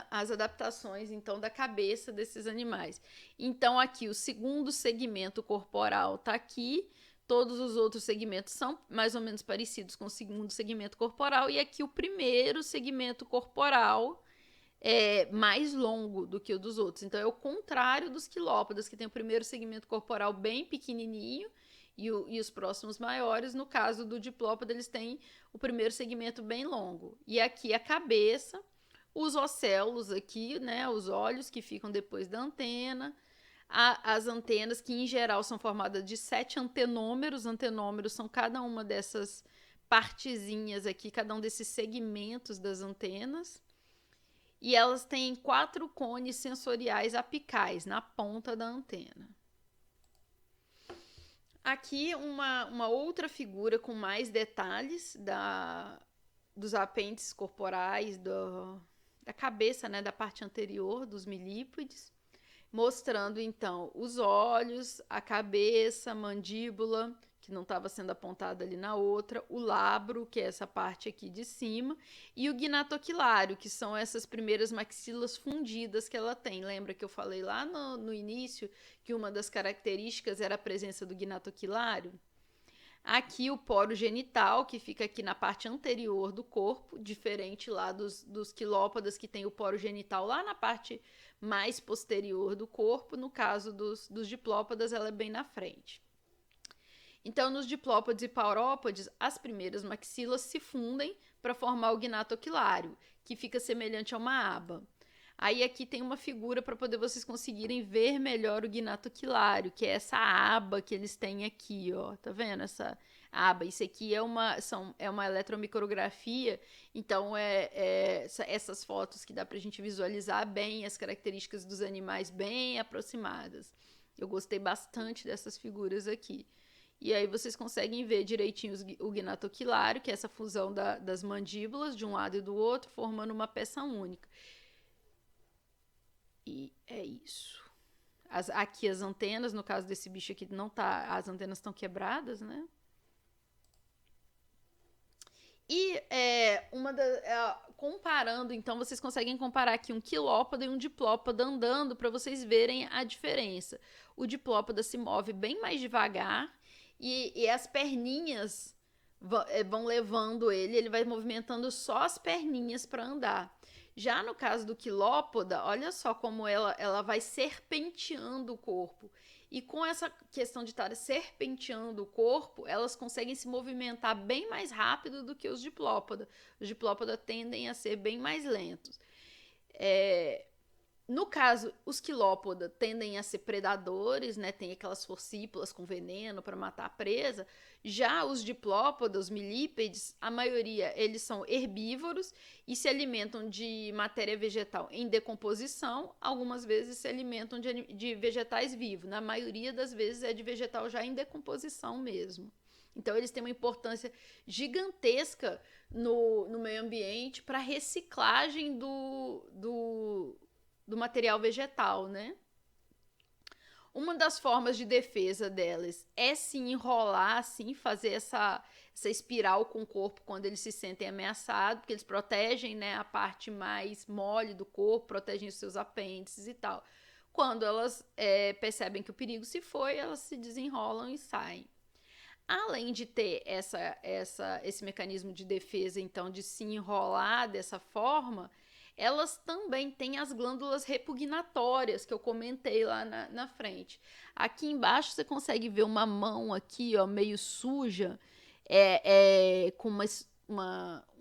as adaptações, então, da cabeça desses animais. Então, aqui o segundo segmento corporal está aqui, todos os outros segmentos são mais ou menos parecidos com o segundo segmento corporal, e aqui o primeiro segmento corporal é mais longo do que o dos outros. Então, é o contrário dos quilópodas, que tem o primeiro segmento corporal bem pequenininho e os próximos maiores. No caso do diplópodo, eles têm o primeiro segmento bem longo. E aqui a cabeça, os océlos aqui, né, os olhos que ficam depois da antena, as antenas que em geral são formadas de 7 antenômeros. Antenômeros são cada uma dessas partezinhas aqui, cada um desses segmentos das antenas. E elas têm 4 cones sensoriais apicais na ponta da antena. Aqui uma outra figura com mais detalhes dos apêndices corporais, da cabeça, né, da parte anterior dos milípedes, mostrando então os olhos, a cabeça, a mandíbula, que não estava sendo apontada ali na outra, o labro, que é essa parte aqui de cima, e o gnatoquilário, que são essas primeiras maxilas fundidas que ela tem. Lembra que eu falei lá no início que uma das características era a presença do gnatoquilário? Aqui o poro genital, que fica aqui na parte anterior do corpo, diferente lá dos quilópodas, que tem o poro genital lá na parte mais posterior do corpo. No caso dos diplópodas, ela é bem na frente. Então, nos diplópodes e paurópodes, as primeiras maxilas se fundem para formar o gnatoquilário, que fica semelhante a uma aba. Aí aqui tem uma figura para poder vocês conseguirem ver melhor o gnatoquilário, que é essa aba que eles têm aqui, ó. Tá vendo essa aba? Isso aqui é uma eletromicrografia, então essas fotos que dá pra gente visualizar bem as características dos animais bem aproximadas. Eu gostei bastante dessas figuras aqui. E aí vocês conseguem ver direitinho o gnatoquilário, que é essa fusão das mandíbulas de um lado e do outro, formando uma peça única. E é isso. Aqui as antenas, no caso desse bicho aqui, não tá. As antenas estão quebradas, né? E comparando, então, vocês conseguem comparar aqui um quilópoda e um diplópoda andando para vocês verem a diferença. O diplópoda se move bem mais devagar e as perninhas vão levando ele vai movimentando só as perninhas para andar. Já no caso do quilópoda, olha só como ela vai serpenteando o corpo. E com essa questão de estar serpenteando o corpo, elas conseguem se movimentar bem mais rápido do que os diplópoda. Os diplópoda tendem a ser bem mais lentos. No caso, os quilópoda tendem a ser predadores, né? Tem aquelas forcípulas com veneno para matar a presa. Já os diplópoda, os milípedes, a maioria eles são herbívoros e se alimentam de matéria vegetal em decomposição. Algumas vezes se alimentam de vegetais vivos. Na maioria das vezes é de vegetal já em decomposição mesmo. Então, eles têm uma importância gigantesca no meio ambiente para reciclagem do material vegetal, né? Uma das formas de defesa delas é se enrolar, assim, fazer essa espiral com o corpo quando eles se sentem ameaçados, porque eles protegem, né, a parte mais mole do corpo, protegem os seus apêndices e tal. Quando elas percebem que o perigo se foi, elas se desenrolam e saem. Além de ter esse mecanismo de defesa, então, de se enrolar dessa forma, elas também têm as glândulas repugnatórias que eu comentei lá na frente. Aqui embaixo você consegue ver uma mão aqui, ó, meio suja, com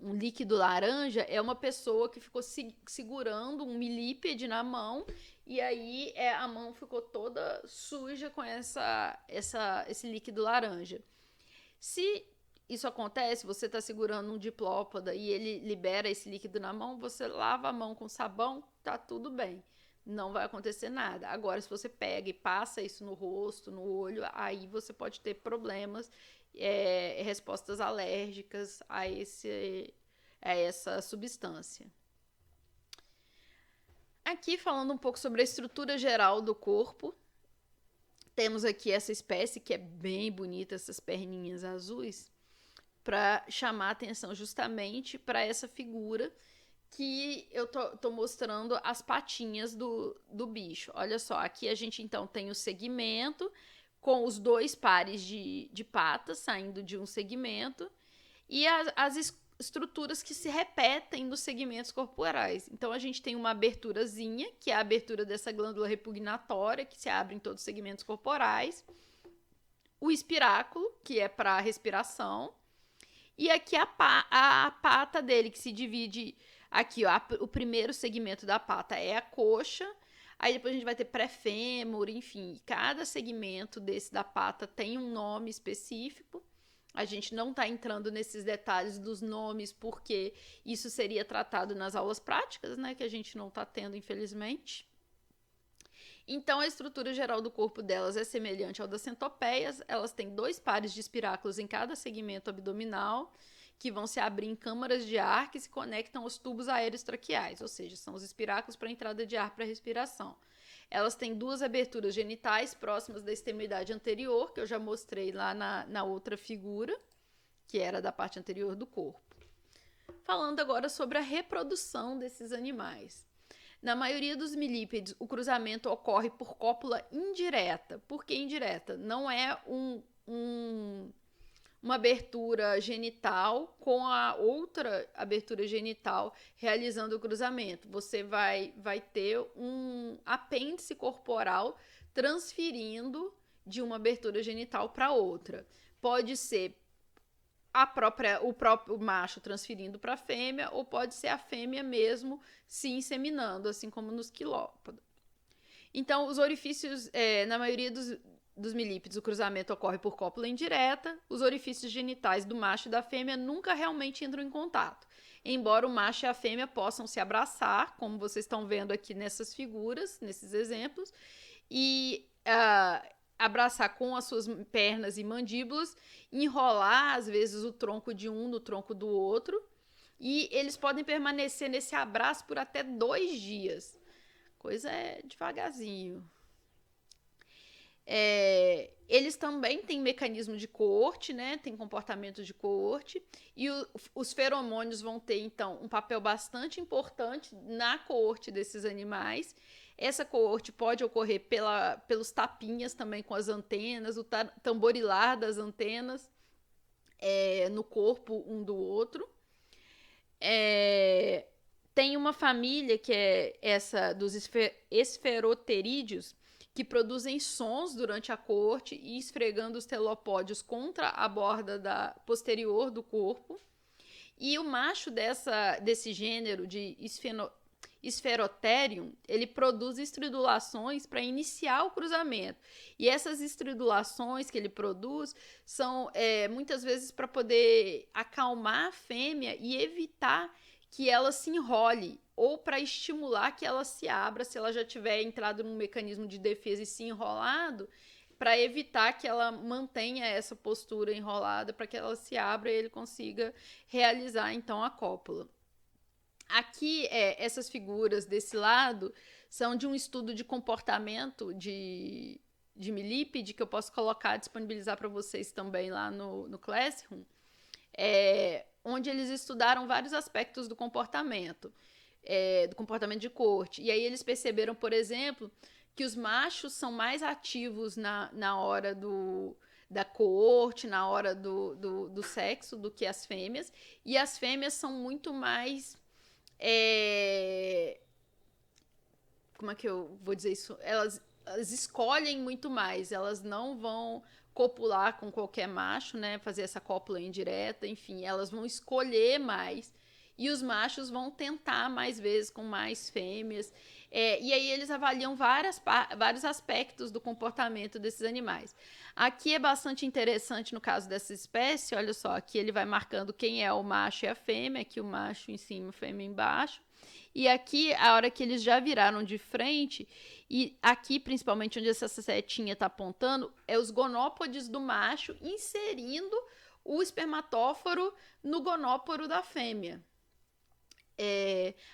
um líquido laranja. É uma pessoa que ficou segurando um milípede na mão e aí a mão ficou toda suja com esse líquido laranja. Se isso acontece, você está segurando um diplópoda e ele libera esse líquido na mão, você lava a mão com sabão, tá tudo bem. Não vai acontecer nada. Agora, se você pega e passa isso no rosto, no olho, aí você pode ter problemas, respostas alérgicas a essa substância. Aqui, falando um pouco sobre a estrutura geral do corpo, temos aqui essa espécie que é bem bonita, essas perninhas azuis, para chamar a atenção justamente para essa figura que eu tô mostrando as patinhas do bicho. Olha só, aqui a gente então tem o segmento com os dois pares de patas saindo de um segmento e as estruturas que se repetem nos segmentos corporais. Então a gente tem uma aberturazinha, que é a abertura dessa glândula repugnatória, que se abre em todos os segmentos corporais. O espiráculo, que é para respiração. E aqui a pata dele, que se divide aqui, ó, o primeiro segmento da pata é a coxa. Aí depois a gente vai ter pré-fêmur, enfim. Cada segmento desse da pata tem um nome específico. A gente não está entrando nesses detalhes dos nomes, porque isso seria tratado nas aulas práticas, né? Que a gente não está tendo, infelizmente. Então, a estrutura geral do corpo delas é semelhante ao das centopeias. Elas têm 2 pares de espiráculos em cada segmento abdominal, que vão se abrir em câmaras de ar que se conectam aos tubos aéreos traqueais, ou seja, são os espiráculos para a entrada de ar para a respiração. Elas têm 2 aberturas genitais próximas da extremidade anterior, que eu já mostrei lá na outra figura, que era da parte anterior do corpo. Falando agora sobre a reprodução desses animais. Na maioria dos milípedes, o cruzamento ocorre por cópula indireta. Por que indireta? Não é uma abertura genital com a outra abertura genital realizando o cruzamento. Você vai ter um apêndice corporal transferindo de uma abertura genital para outra. Pode ser o próprio macho transferindo para a fêmea, ou pode ser a fêmea mesmo se inseminando, assim como nos quilópodos. Então, os orifícios, na maioria dos milípedes, o cruzamento ocorre por cópula indireta. Os orifícios genitais do macho e da fêmea nunca realmente entram em contato, embora o macho e a fêmea possam se abraçar, como vocês estão vendo aqui nessas figuras, nesses exemplos, e abraçar com as suas pernas e mandíbulas, enrolar, às vezes, o tronco de um no tronco do outro, e eles podem permanecer nesse abraço por até 2 dias. Coisa devagarzinho. Eles também têm mecanismo de coorte, né? Tem comportamento de coorte, e os feromônios vão ter, então, um papel bastante importante na coorte desses animais. Essa coorte pode ocorrer pelos tapinhas também com as antenas, o tamborilar das antenas no corpo um do outro. Tem uma família que é essa dos esferoterídeos, que produzem sons durante a coorte e esfregando os telopódios contra a borda posterior do corpo. E o macho desse gênero de Sphaerotherium, ele produz estridulações para iniciar o cruzamento. E essas estridulações que ele produz são muitas vezes para poder acalmar a fêmea e evitar que ela se enrole, ou para estimular que ela se abra, se ela já tiver entrado num mecanismo de defesa e se enrolado, para evitar que ela mantenha essa postura enrolada, para que ela se abra e ele consiga realizar então a cópula. Aqui, essas figuras desse lado são de um estudo de comportamento de milípede, que eu posso disponibilizar para vocês também lá no Classroom, onde eles estudaram vários aspectos do comportamento de coorte. E aí eles perceberam, por exemplo, que os machos são mais ativos na hora da coorte, na hora do sexo, do que as fêmeas. E as fêmeas são muito mais... como é que eu vou dizer isso? Elas escolhem muito mais, elas não vão copular com qualquer macho, né? Fazer essa cópula indireta, enfim, elas vão escolher mais. E os machos vão tentar mais vezes com mais fêmeas. E aí eles avaliam vários aspectos do comportamento desses animais. Aqui é bastante interessante no caso dessa espécie, olha só, aqui ele vai marcando quem é o macho e a fêmea, aqui o macho em cima, a fêmea embaixo. E aqui, a hora que eles já viraram de frente, e aqui, principalmente onde essa setinha está apontando, é os gonópodes do macho inserindo o espermatóforo no gonóporo da fêmea.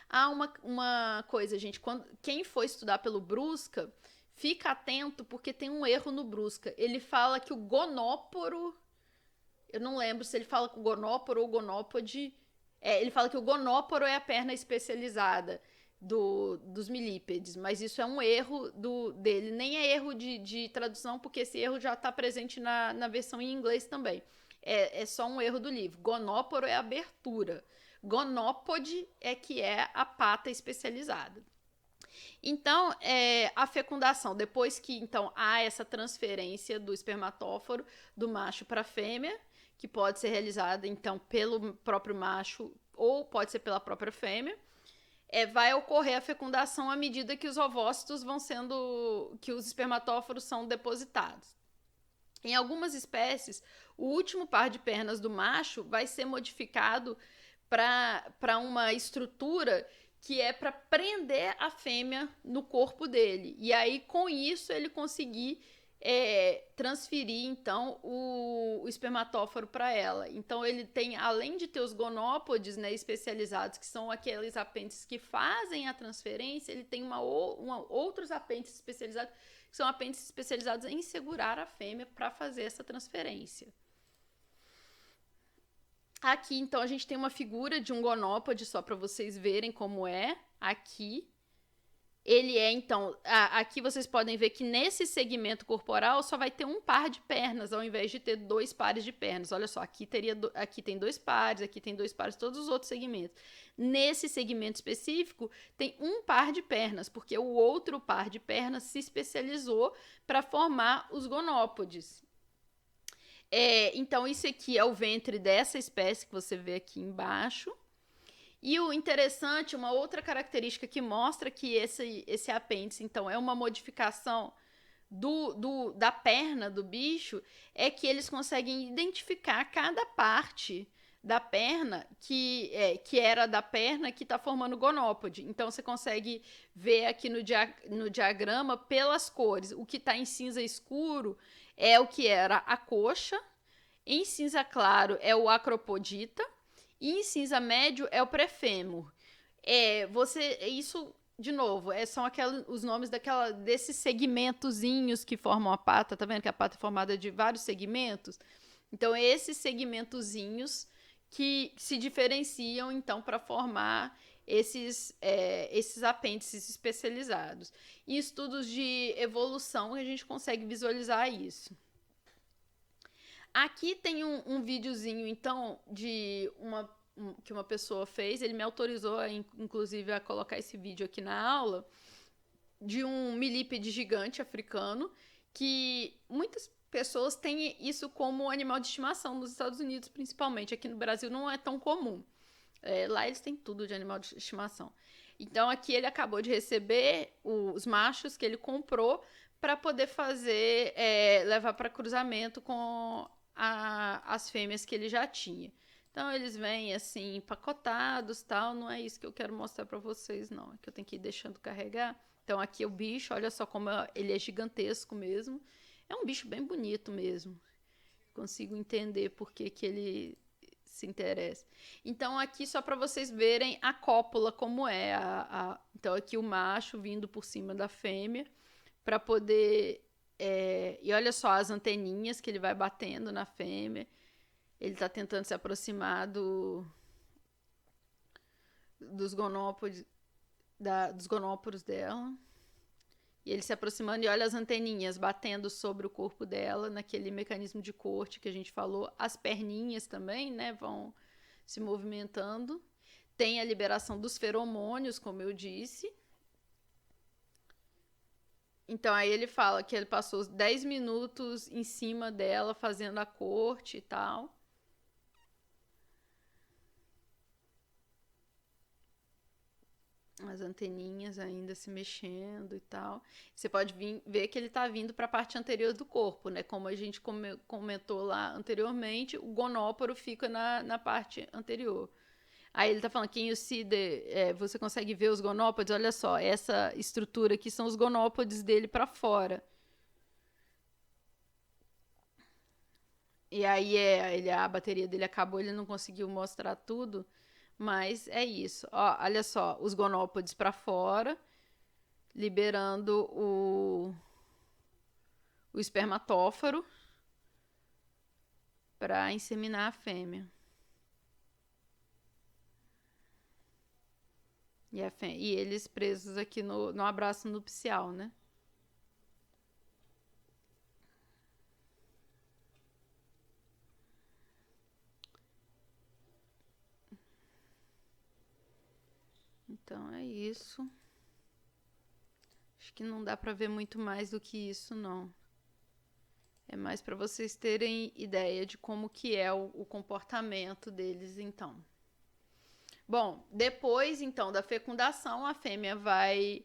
Há uma coisa, gente, quem for estudar pelo Brusca, fica atento porque tem um erro no Brusca. Ele fala que o gonóporo, eu não lembro se ele fala com gonóporo ou gonópode. Ele fala que o gonóporo é a perna especializada dos milípedes, mas isso é um erro dele. Nem é erro de tradução, porque esse erro já está presente na versão em inglês também. É só um erro do livro. Gonóporo é a abertura. Gonópode é que é a pata especializada. Então, a fecundação, depois que então há essa transferência do espermatóforo do macho para a fêmea, que pode ser realizada então pelo próprio macho ou pode ser pela própria fêmea, vai ocorrer a fecundação à medida que os ovócitos que os espermatóforos são depositados. Em algumas espécies, o último par de pernas do macho vai ser modificado para uma estrutura que é para prender a fêmea no corpo dele. E aí, com isso, ele conseguir transferir, então, o espermatóforo para ela. Então, ele tem, além de ter os gonópodes, né, especializados, que são aqueles apêndices que fazem a transferência, ele tem outros apêndices especializados, que são apêndices especializados em segurar a fêmea para fazer essa transferência. Aqui, então, a gente tem uma figura de um gonópode, só para vocês verem como é. Aqui, ele então... Aqui vocês podem ver que nesse segmento corporal só vai ter um par de pernas, ao invés de ter 2 pares de pernas. Olha só, aqui tem 2 pares, aqui tem 2 pares, todos os outros segmentos. Nesse segmento específico, tem um par de pernas, porque o outro par de pernas se especializou para formar os gonópodes. Então, isso aqui é o ventre dessa espécie que você vê aqui embaixo. E o interessante, uma outra característica que mostra que esse apêndice, então, é uma modificação da perna do bicho, é que eles conseguem identificar cada parte da perna que era da perna que está formando gonópode. Então você consegue ver aqui no diagrama pelas cores. O que está em cinza escuro é o que era a coxa, em cinza claro é o acropodita e em cinza médio é o prefêmur. Isso de novo, são os nomes desses segmentozinhos que formam a pata, tá vendo que a pata é formada de vários segmentos? Então, esses segmentozinhos que se diferenciam, então, para formar esses apêndices especializados. Em estudos de evolução, a gente consegue visualizar isso. Aqui tem um videozinho, então, que uma pessoa fez, ele me autorizou, inclusive, a colocar esse vídeo aqui na aula, de um milípede gigante africano, que muitas pessoas têm isso como animal de estimação nos Estados Unidos, principalmente. Aqui no Brasil não é tão comum. Lá eles têm tudo de animal de estimação. Então aqui ele acabou de receber os machos que ele comprou para poder levar para cruzamento com as fêmeas que ele já tinha. Então eles vêm assim empacotados, tal. Não é isso que eu quero mostrar para vocês, não. É que eu tenho que ir deixando carregar. Então aqui é o bicho, olha só como ele é gigantesco mesmo. É um bicho bem bonito mesmo. Consigo entender por que ele se interessa. Então aqui só para vocês verem a cópula como é. Então aqui o macho vindo por cima da fêmea para poder... e olha só as anteninhas que ele vai batendo na fêmea. Ele está tentando se aproximar dos gonópodes, dos gonóporos dela. E ele se aproximando e olha as anteninhas batendo sobre o corpo dela, naquele mecanismo de corte que a gente falou. As perninhas também, né, vão se movimentando. Tem a liberação dos feromônios, como eu disse. Então aí ele fala que ele passou 10 minutos em cima dela fazendo a corte e tal. As anteninhas ainda se mexendo e tal. Você pode ver que ele está vindo para a parte anterior do corpo, né? Como a gente comentou lá anteriormente, o gonóporo fica na parte anterior. Aí ele está falando que em Ucide você consegue ver os gonópodes. Olha só, essa estrutura aqui são os gonópodes dele para fora. E aí a bateria dele acabou, ele não conseguiu mostrar tudo. Mas é isso. Ó, olha só, os gonópodes para fora, liberando o espermatóforo para inseminar a fêmea. E eles presos aqui no abraço nupcial, né? Então é isso. Acho que não dá para ver muito mais do que isso, não. É mais para vocês terem ideia de como que é o comportamento deles, então. Bom, depois, então, da fecundação, a fêmea vai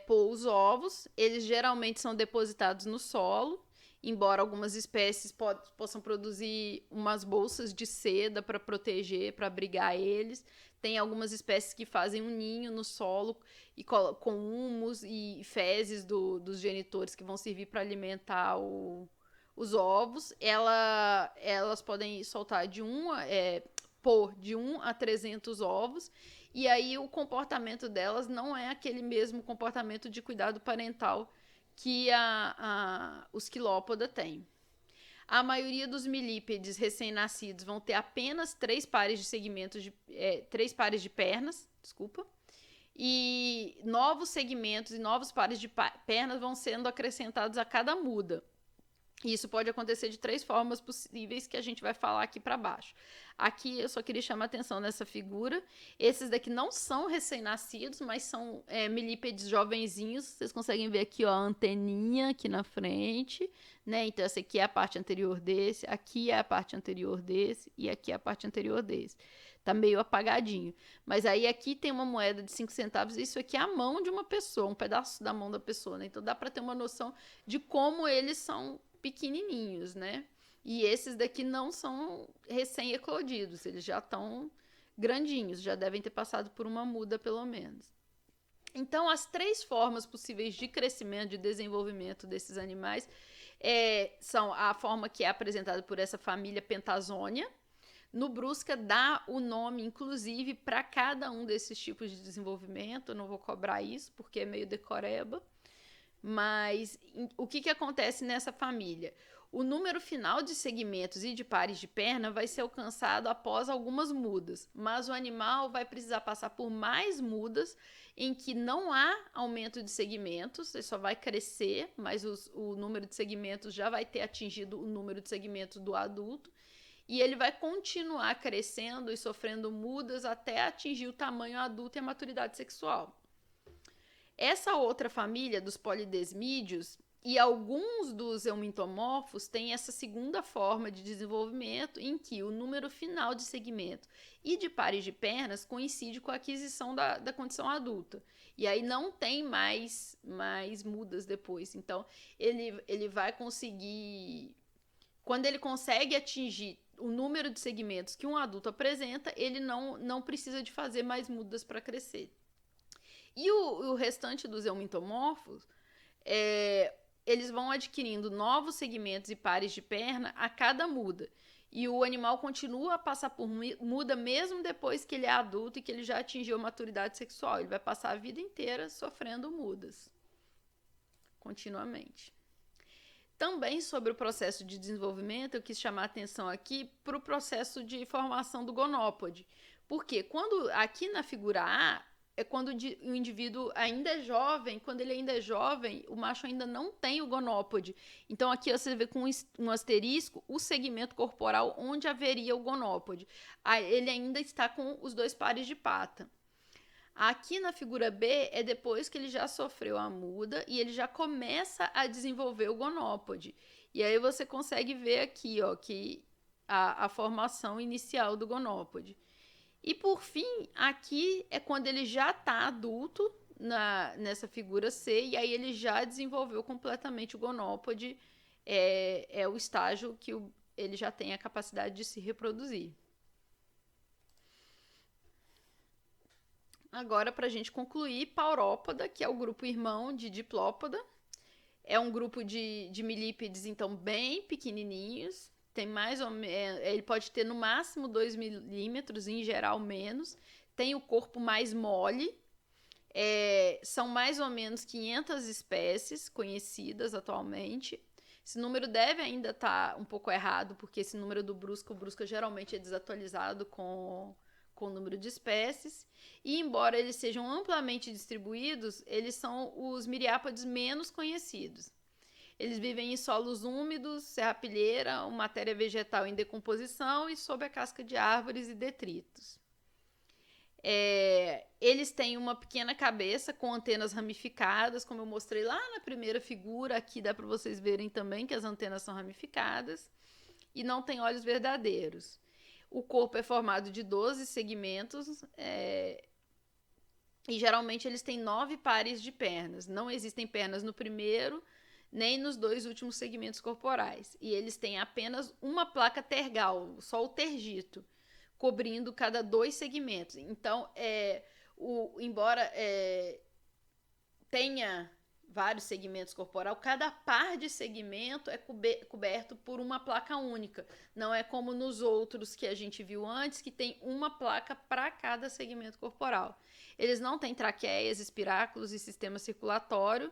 pôr os ovos. Eles geralmente são depositados no solo, embora algumas espécies possam produzir umas bolsas de seda para proteger, para abrigar eles. Tem algumas espécies que fazem um ninho no solo e com humus e fezes dos genitores que vão servir para alimentar os ovos. Elas podem soltar pôr de 1 a 300 ovos, e aí o comportamento delas não é aquele mesmo comportamento de cuidado parental que os quilópoda têm. A maioria dos milípedes recém-nascidos vão ter apenas 3 pares de segmentos, 3 pares de pernas, e novos segmentos e novos pares de pernas vão sendo acrescentados a cada muda. E isso pode acontecer de 3 formas possíveis que a gente vai falar aqui para baixo. Aqui eu só queria chamar a atenção nessa figura. Esses daqui não são recém-nascidos, mas são milípedes jovenzinhos. Vocês conseguem ver aqui, ó, a anteninha aqui na frente, né? Então essa aqui é a parte anterior desse, aqui é a parte anterior desse e aqui é a parte anterior desse. Tá meio apagadinho. Mas aí aqui tem uma moeda de 5 centavos, isso aqui é a mão de uma pessoa, um pedaço da mão da pessoa, né? Então dá para ter uma noção de como eles são pequenininhos, né? E esses daqui não são recém-eclodidos, eles já estão grandinhos, já devem ter passado por uma muda pelo menos. Então, as 3 formas possíveis de crescimento, de desenvolvimento desses animais são a forma que é apresentada por essa família Pentazônia. No Brusca dá o nome, inclusive, para cada um desses tipos de desenvolvimento. Eu não vou cobrar isso, porque é meio decoreba. Mas o que acontece nessa família? O número final de segmentos e de pares de perna vai ser alcançado após algumas mudas, mas o animal vai precisar passar por mais mudas em que não há aumento de segmentos, ele só vai crescer, mas o número de segmentos já vai ter atingido o número de segmentos do adulto, e ele vai continuar crescendo e sofrendo mudas até atingir o tamanho adulto e a maturidade sexual. Essa outra família dos polidesmídeos e alguns dos eumintomorfos têm essa segunda forma de desenvolvimento em que o número final de segmento e de pares de pernas coincide com a aquisição da condição adulta. E aí não tem mais mudas depois. Então, ele vai conseguir... Quando ele consegue atingir o número de segmentos que um adulto apresenta, ele não precisa de fazer mais mudas para crescer. E o restante dos eumintomorfos, eles vão adquirindo novos segmentos e pares de perna a cada muda. E o animal continua a passar por muda mesmo depois que ele é adulto e que ele já atingiu a maturidade sexual. Ele vai passar a vida inteira sofrendo mudas, continuamente. Também sobre o processo de desenvolvimento, eu quis chamar a atenção aqui para o processo de formação do gonópode. Porque quando aqui na figura A, é quando o indivíduo ainda é jovem, quando ele ainda é jovem, o macho ainda não tem o gonópode. Então aqui você vê com um asterisco o segmento corporal onde haveria o gonópode. Ele ainda está com os 2 pares de pata. Aqui na figura B é depois que ele já sofreu a muda e ele já começa a desenvolver o gonópode. E aí você consegue ver aqui, ó, que a formação inicial do gonópode. E por fim, aqui é quando ele já está adulto nessa figura C, e aí ele já desenvolveu completamente o gonópode, é o estágio que ele já tem a capacidade de se reproduzir. Agora, para a gente concluir, Paurópoda, que é o grupo irmão de Diplópoda, é um grupo de milípedes, então, bem pequenininhos. Tem mais ou menos, ele pode ter no máximo 2 milímetros, em geral menos. Tem o corpo mais mole. São mais ou menos 500 espécies conhecidas atualmente. Esse número deve ainda estar um pouco errado, porque esse número do Brusca, o Brusca geralmente é desatualizado com o número de espécies. E embora eles sejam amplamente distribuídos, eles são os miriápodes menos conhecidos. Eles vivem em solos úmidos, serrapilheira, matéria vegetal em decomposição e sob a casca de árvores e detritos. Eles têm uma pequena cabeça com antenas ramificadas, como eu mostrei lá na primeira figura. Aqui dá para vocês verem também que as antenas são ramificadas. E não tem olhos verdadeiros. O corpo é formado de 12 segmentos e geralmente eles têm 9 pares de pernas. Não existem pernas no primeiro nem nos 2 últimos segmentos corporais. E eles têm apenas uma placa tergal, só o tergito, cobrindo cada 2 segmentos. Então, embora tenha vários segmentos corporais, cada par de segmento é coberto por uma placa única. Não é como nos outros que a gente viu antes, que tem uma placa para cada segmento corporal. Eles não têm traqueias, espiráculos e sistema circulatório.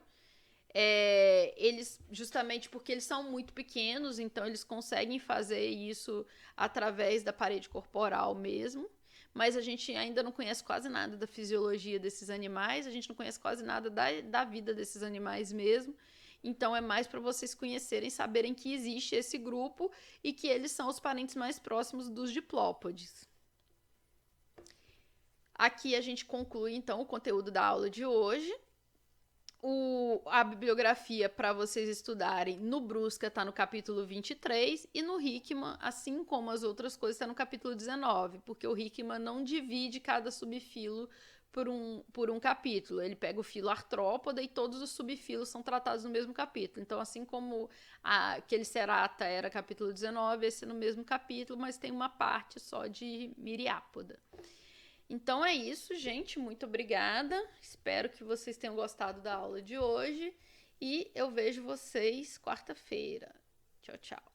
Eles, justamente porque eles são muito pequenos, então eles conseguem fazer isso através da parede corporal mesmo, mas a gente ainda não conhece quase nada da fisiologia desses animais, a gente não conhece quase nada da vida desses animais mesmo, Então é mais para vocês conhecerem, saberem que existe esse grupo e que eles são os parentes mais próximos dos diplópodes. Aqui a gente conclui então o conteúdo da aula de hoje. A bibliografia para vocês estudarem no Brusca está no capítulo 23 e no Hickman, assim como as outras coisas, está no capítulo 19, porque o Hickman não divide cada subfilo por um capítulo. Ele pega o filo artrópoda e todos os subfilos são tratados no mesmo capítulo. Então, assim como aquele Cerata era capítulo 19, esse é no mesmo capítulo, mas tem uma parte só de Miriápoda. Então é isso, gente. Muito obrigada. Espero que vocês tenham gostado da aula de hoje. E eu vejo vocês quarta-feira. Tchau, tchau.